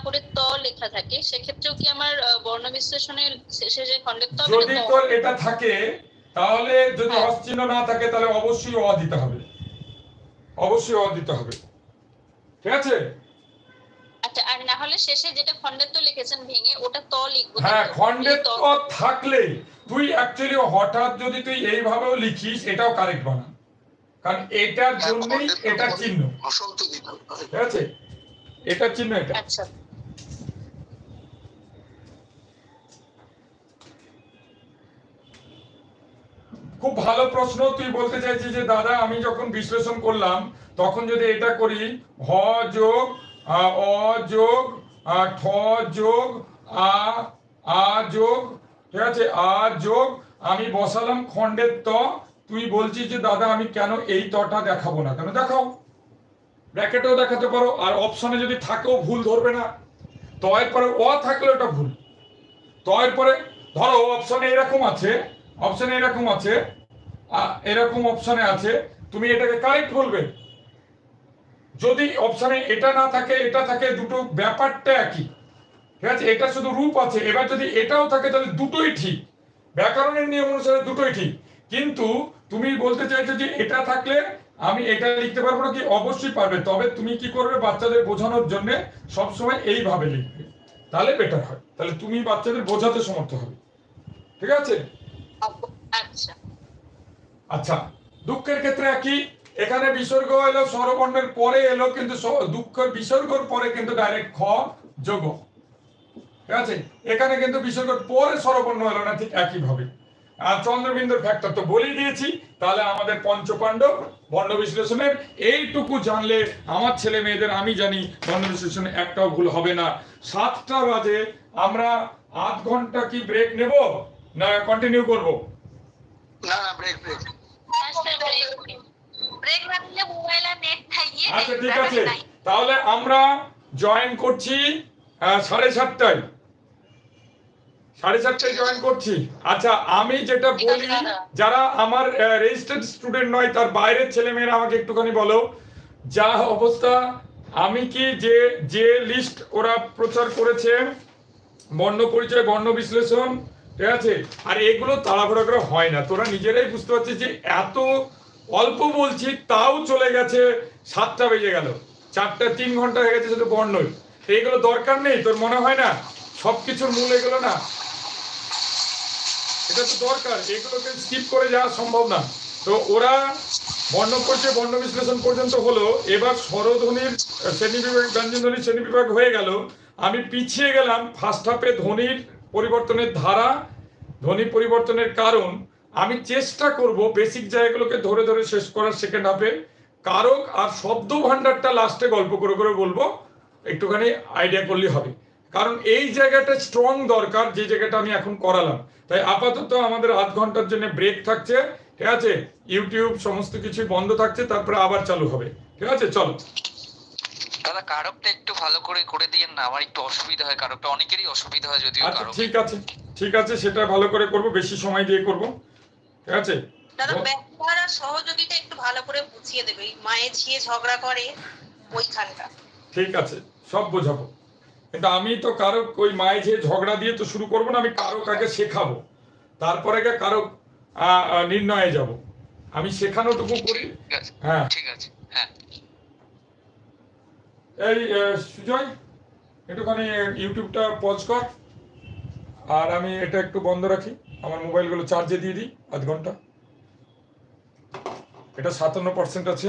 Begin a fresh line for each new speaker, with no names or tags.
করে ত লেখা থাকে, সেক্ষেত্রেও কি আমার বর্ণ বিশ্লেষণের শেষে যে খণ্ডের ত,
যদি তোর এটা থাকে তাহলে, যদি
হ্যাঁ।
অচিহ্ন না থাকে তাহলে অবশ্যই অ দিতে হবে, অবশ্যই অ দিতে হবে, ঠিক আছে?
আচ্ছা, আর না হলে শেষে যেটা খণ্ডের ত লিখেছেন ভেঙে ওটা ত লিখবো?
হ্যাঁ, খণ্ডের ত থাকলে তুই অ্যাকচুয়ালি হঠাৎ যদি তুই এইভাবেও লিখিস এটাও কারেক্ট বানান, কারণ এটার জন্যই এটা চিহ্ন, ঠিক আছে? এটা চিহ্ন এটা।
আচ্ছা,
খুব ভালো প্রশ্ন। তুই বলতে চাইছিস যে দাদা আমি যখন বিশ্লেষণ করলাম তখন যদি এটা করি হ যোগ অ যোগ ঠ যোগ আ যোগ, ঠিক আছে, আ যোগ আমি বসালাম খণ্ডের ত, তুই বলছিস যে দাদা আমি কেন এই তটা দেখাবো না, কেন দেখাও, ব্র্যাকেটেও দেখাতে পারো, আর অপশনে যদি থাকেও ভুল ধরবে না। ত এর পরে অ থাকলে ওটা ভুল। ত এর পরে ধরো অপশনে এরকম আছে, অপশনে এরকম আছে, এরকম অপশনে আছে, তুমি এটাকে কারেক্ট বলবে। যদি অপশনে এটা না থাকে এটা থাকে, দুটো ব্যাপারটা একই, ঠিক আছে, এটা শুধু রূপ আছে। এবার যদি এটাও থাকে তাহলে দুটোই ঠিক, ব্যাকরণের নিয়ম অনুসারে দুটোই ঠিক। কিন্তু তুমি বলতে চাইছো যে এটা থাকলে আমি এটা লিখতে পারবো না, কি অবশ্যই পারবে, তবে তুমি কি করবে বাচ্চাদের বোঝানোর জন্য সবসময় এইভাবে লিখবে, তাহলে বেটার হয়, তাহলে তুমি বাচ্চাদের বোঝাতে সমর্থ হবে, ঠিক আছে?
আচ্ছা,
আচ্ছা, দুঃখের ক্ষেত্রে একই, এখানে বিসর্গ এলো স্বরবর্ণের পরে এলো, কিন্তু দুঃখের বিসর্গর পরে কিন্তু ডাইরেক্ট খ যোগ, ঠিক আছে? এখানে কিন্তু বিসর্গের পরে স্বরবর্ণ এলো না, ঠিক একই ভাবে। আর চন্দ্রবিন্দুর ফ্যাক্টর তো বলেই দিয়েছি, তাহলে আমাদের পঞ্চপাণ্ডব বর্ণ বিশ্লেষণের এইটুকু জানলে আমার ছেলে মেয়েদের আমি জানি বর্ণ বিশ্লেষণে একটাও ভুল হবে না। 7টা বাজে, আমরা আধ ঘন্টা কি ব্রেক নেব না কন্টিনিউ করব?
না না, ব্রেক ব্রেক।
ব্রেক না দিলে মোবাইল আর নেট খাইয়ে দেয়।
আচ্ছা ঠিক আছে, তাহলে আমরা জয়েন করছি 7:30টায়, 7:30টায় জয়েন করছি। আচ্ছা, আমি যেটা বলি, যারা আমার রেজিস্টার্ড স্টুডেন্ট নয় তার বাইরের ছেলেমেয়েরা আমাকে একটুখানি বলো, যা অবস্থা, আমি কি যে যে লিস্ট ওরা প্রচার করেছে বর্ণ পরিচয় বর্ণ বিশ্লেষণ, ঠিক আছে, আর এগুলো তাড়াহুড়া করে হয় না, তোরা নিজেরাই বুঝতে পারছিস যে এত অল্প বলছি তাও চলে গেছে, 7টা বেজে গেল, 4টা 3 ঘন্টা হয়ে গেছে শুধু বর্ণই। এগুলো দরকার নেই তোর মনে হয় না? সবকিছুর মূল এগুলো না, এটা তো দরকার, এগুলোকে স্কিপ করে যাওয়া সম্ভব না। তো ওরা বর্ণ পরিচয় বর্ণ বিশ্লেষণ পর্যন্ত হলো, এবার স্বরধ্বনির শ্রেণীবিভাগ ব্যঞ্জনধ্বনির শ্রেণীবিভাগ হয়ে গেল। আমি পিছিয়ে গেলাম ফার্স্ট হাফে ধ্বনির পরিবর্তনের ধারা, ধ্বনি পরিবর্তনের কারণ। আমি চেষ্টা করব বেসিক জায়গাগুলোকে ধরে ধরে শেষ করার সেকেন্ড হাফে। কারক আর শব্দ ভান্ডারটা লাস্টে গল্প করে করে বলবো, একটুখানি আইডিয়া করলেই হবে, কারণ এই জায়গাটা স্ট্রং দরকার, যে জায়গাটা আমি এখন করালাম। তাই আপাতত আমাদের আধ ঘন্টার জন্য ব্রেক থাকছে, ঠিক আছে, ইউটিউব সমস্ত কিছু বন্ধ থাকছে, তারপরে আবার চালু হবে, ঠিক আছে? চলো
দাদা, কারকটা একটু ভালো করে করে দিয়েন না, আমার একটু অসুবিধা হয়, কারকটা অনেকেরই অসুবিধা হয় যদিও।
আচ্ছা
কারক
ঠিক আছে, ঠিক আছে, সেটা ভালো করে করব, বেশি সময় দিয়ে করব, ঠিক আছে?
দাদা ব্যবহার আর সহযোগিতা একটু ভালো করে বুঝিয়ে দেবে, মায়ে ঝিয়ে ঝগড়া করে ওইখানটা।
ঠিক আছে, সব বোঝাবো, কিন্তু আমি তো কারক ওই মায়ে যে ঝগড়া দিয়ে তো শুরু করবো না, আমি কারক আগে শেখাবো, তারপরে কারক নির্ণয়ে যাব, আমি শেখানোটুকু করি। হ্যাঁ
ঠিক আছে, হ্যাঁ।
এই সুজয়, একটুখানি ইউটিউবটা পজ কর, আর আমি এটা একটু বন্ধ রাখি, আমার মোবাইলগুলো চার্জে দিয়ে দিই আধ ঘন্টা, এটা 57% আছে।